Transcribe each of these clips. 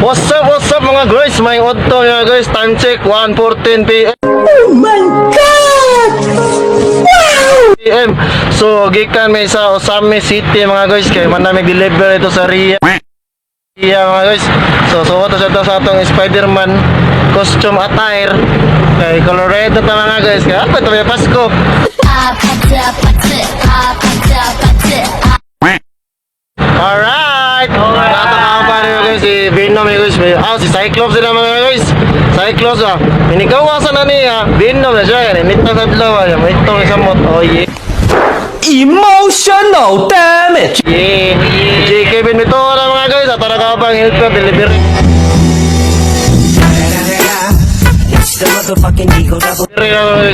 What's up mga guys? May otto nga guys. Time check 1:14 PM. Oh my God! PM. So gikan may sa Osame City mga guys kay man namin deliver ito sa Ria. Mga guys. So suot sa atong Spider-Man costume attire kay Colorado ta mga guys. Kaya apa ito may Pasko. Alright! Nakakaba rin guys, si Venom guys. Si Cyclops sila mga guys. Cyclops Minikawasan na niya. Venom na siya. Nitang sa dalawa. May itong isang mot. Oh yeah. Emotional damage! Yeah. J. Kevin Mitola mga guys. At nakakabang helper delivery.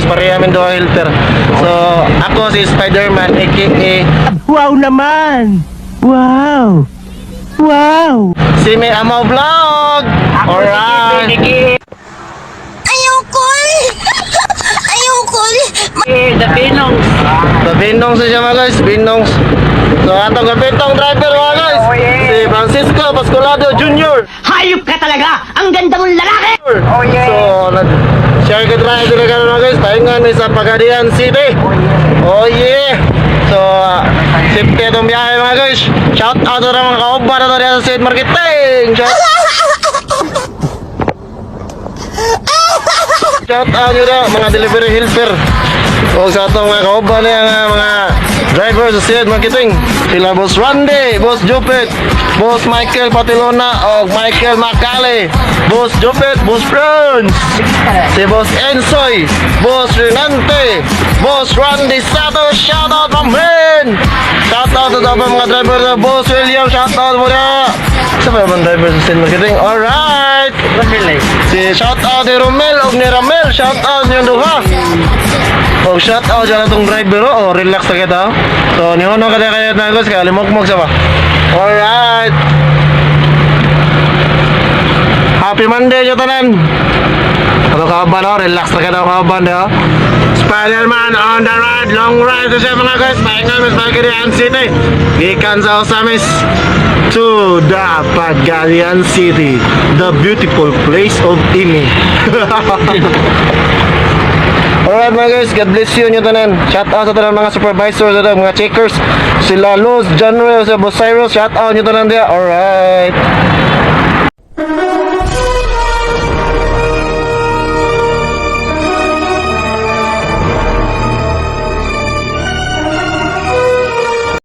Pariyamin doon helper. So, ako si Spider-Man aka Wow naman! Wow! Wow! si May Amaw Vlog! Alright! Ayoko! Ayoko! The Binongs! So, Binongs siya mga guys, Binongs. So, atong kapitong driver mga guys, si Francisco Pascolado Jr. Hayop ka talaga! Ang ganda mong lalaki! So, nag-share ka driver na gano'n mga guys, pahingan sa Pagadian City. Oh yeah! So, safety itong biyahe mga guys. Shout out na mga kaoba na ito sa Seed Marketing! Shout out nyo na mga delivery helper. O sa itong mga kaoba na yung mga driver sa Seed Marketing. Sila Boss Randy, Boss Jupit, Boss Michael Patilona o Michael Macale, Boss Jupit, Boss Franz, si Boss Ensoy, Boss Renante, Boss Randy Sato, shout out from men. Shout out sa mga driver na Boss William, shout out mo na. Sa ba yung driver sa Seed Marketing? Alright. Si shout out ni Romel o ni Ramel, shout out niyo duha. O shout out dyan itong driver o relax na kita. So nihono ka na kayo na guys, kaya limogmog sa ba. Alright. Happy Monday nyo tanan. Ano kaban o, relax na kita kaban o. Spider-Man on the ride, long ride siya mga guys. Pahingan mas Pagadian City. Gikan sa Osamis to the Pagadian City, the beautiful place of Imi. Alright mga guys, God bless you nyo tanan. Shout out sa tanan mga supervisors, sa mga checkers. Sila Luz, General, sa Boss Cyrus, shout out nyo tanan dia. Alright.